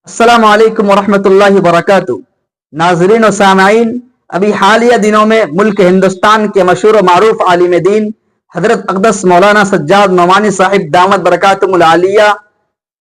अस्सलाम वालेकुम वरहमतुल्लाहि वबरकातुहू। नाज़रीन और सामईन, अभी हालिया दिनों में मुल्क हिंदुस्तान के मशहूर मारूफ आलिम दीन हजरत अक़दस मौलाना सज्जाद नोमानी साहिब दामत बरकातुहुल आलिया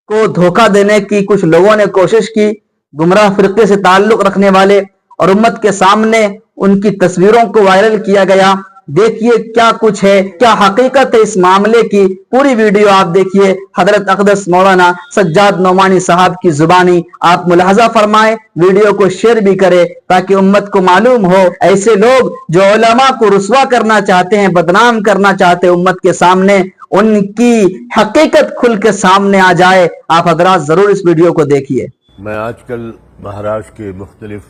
को धोखा देने की कुछ लोगों ने कोशिश की। गुमराह फिरके से ताल्लुक रखने वाले और उम्मत के सामने उनकी तस्वीरों को वायरल किया गया। देखिए क्या कुछ है, क्या हकीकत है इस मामले की। पूरी वीडियो आप देखिए। हजरत अक़दस मौलाना सज्जाद नोमानी साहब की जुबानी आप मुलाहजा फरमाएं, वीडियो को शेयर भी करें ताकि उम्मत को मालूम हो ऐसे लोग जो उलमा को रुस्वा करना चाहते हैं, बदनाम करना चाहते हैं उम्मत के सामने, उनकी हकीकत खुल के सामने आ जाए। आप हजरात जरूर इस वीडियो को देखिए। मैं आजकल महाराष्ट्र के मुख्तलिफ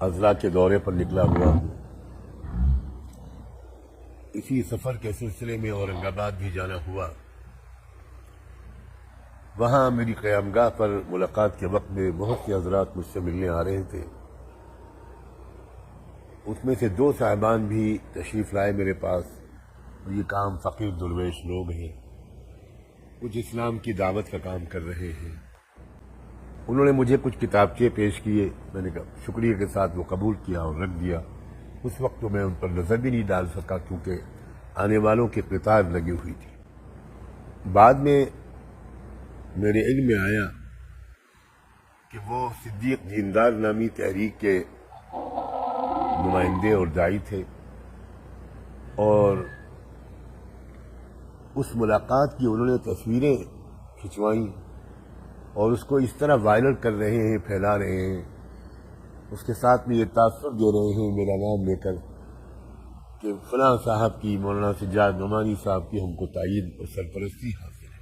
अजला के दौरे पर निकला हुआ हूँ। इसी सफ़र के सिलसिले में औरंगाबाद भी जाना हुआ। वहाँ मेरी क़यामगाह पर मुलाकात के वक्त में बहुत से हज़रात मुझसे मिलने आ रहे थे। उसमें से दो साहिबान भी तशरीफ़ लाए मेरे पास। ये काम फ़कीर दुर्वेश लोग हैं, कुछ इस्लाम की दावत का काम कर रहे हैं। उन्होंने मुझे कुछ किताबचे पेश किए। मैंने कहा शुक्रिया के साथ वो कबूल किया और रख दिया। उस वक्त तो मैं उन पर नज़र भी नहीं डाल सका क्योंकि आने वालों की कतार लगी हुई थी। बाद में मेरे इल्म में आया कि वो सिद्दीक दीनदार नामी तहरीक के नुमाइंदे और दाई थे और उस मुलाकात की उन्होंने तस्वीरें खिंचवाई और उसको इस तरह वायरल कर रहे हैं, फैला रहे हैं। उसके साथ में ये तासुर दे रहे हैं मेरा नाम लेकर कि फलां साहब की, मौलाना सज्जाद नोमानी साहब की हमको तायीद और सरपरस्ती हासिल है।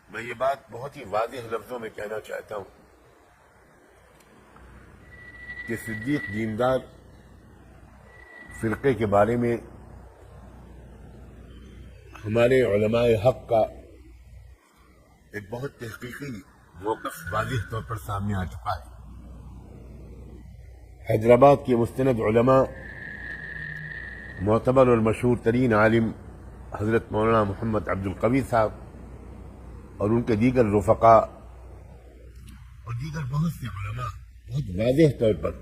मैं ये बात बहुत ही वाज़ेह लफ्ज़ों में कहना चाहता हूँ कि सिद्दीक दीनदार फ़िरक़े के बारे में हमारे उलमाए हक़ का एक बहुत तहक़ीक़ी मौक़िफ़ वाज़ेह तौर पर सामने आ चुका है। हैदराबाद के मुस्तनद उलमा, मोतबर और मशहूर तरीन आलिम हज़रत मौलाना मोहम्मद अब्दुल कवी साहब और उनके दीगर रुफ़क़ा और दीगर बहुत से उलमा बहुत वाज़ेह तौर पर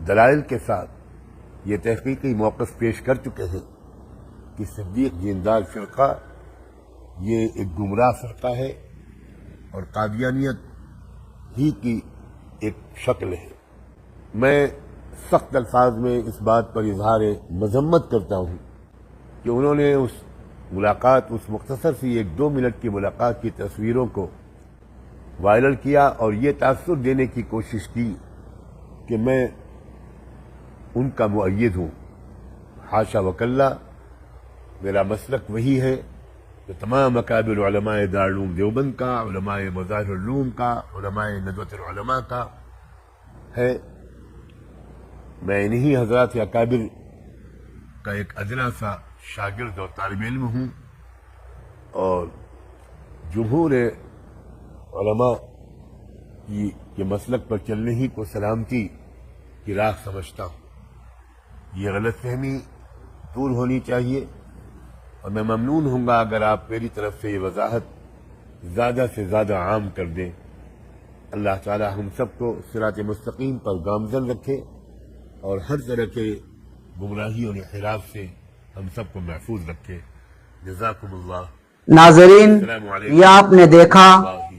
दलाइल के साथ ये तहक़ीक़ी मौक़िफ़ पेश कर चुके हैं कि सिद्दीक दीनदार फ़िरक़ा ये एक गुमराह फ़िरक़ा है और कादियानियत ही की एक शक्ल है। मैं सख्त अल्फाज में इस बात पर इजहार मज़म्मत करता हूँ कि उन्होंने उस मुलाकात, उस मुख्तसर सी 1-2 मिनट की मुलाकात की तस्वीरों को वायरल किया और ये तासुर देने की कोशिश की कि मैं उनका मुअय्यद हूँ। हाशा वकल्ला, मेरा मसलक वही है कि तमाम अकाबिर उलमाए दारुल उलूम देवबंद का, उलमाए मज़ाहिरुल उलूम का, उलमाए नदवतुल उलमा का है। मैं इन्हीं हज़रात अकाबिर का एक अदना सा शागिर्द और तालिब इल्म हूँ और जुमहूर उलमा के मसलक पर चलने ही को सलामती की राह समझता हूँ। ये गलतफहमी दूर होनी चाहिए और मैं ममनून हूँगा अगर आप मेरी तरफ से ये वजाहत ज़्यादा से ज़्यादा आम कर दें। अल्लाह ताला हम सबको सिरात मुस्तकीम पर गामज़न रखे और हर तरह के गुमराही और इंहिराफ से हम सबको महफूज रखे। जज़ाकुमुल्लाह। नाज़रीन, ये आपने देखा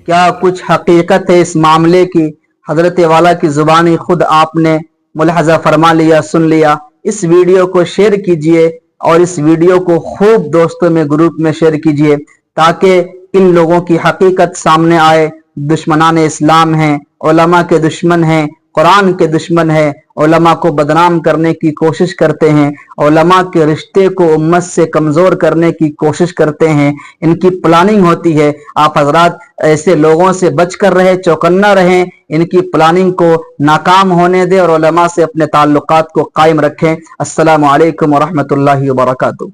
क्या कुछ हकीकत है इस मामले की। हजरत वाला की जुबानी खुद आपने मुलाहजा फरमा लिया, सुन लिया। इस वीडियो को शेयर कीजिए और इस वीडियो को खूब दोस्तों में, ग्रुप में शेयर कीजिए ताकि इन लोगों की हकीकत सामने आए। दुश्मनान इस्लाम हैं, उलमा के दुश्मन हैं, कुरान के दुश्मन हैं, उलमा को बदनाम करने की कोशिश करते हैं, उलमा के रिश्ते को उम्मत से कमज़ोर करने की कोशिश करते हैं। इनकी प्लानिंग होती है। आप हजरात ऐसे लोगों से बच कर रहे, चौकन्ना रहें, इनकी प्लानिंग को नाकाम होने दें और उलमा से अपने ताल्लुकात को कायम रखें। अस्सलामु अलैकुम वरहमतुल्लाहि वबरकातुहू।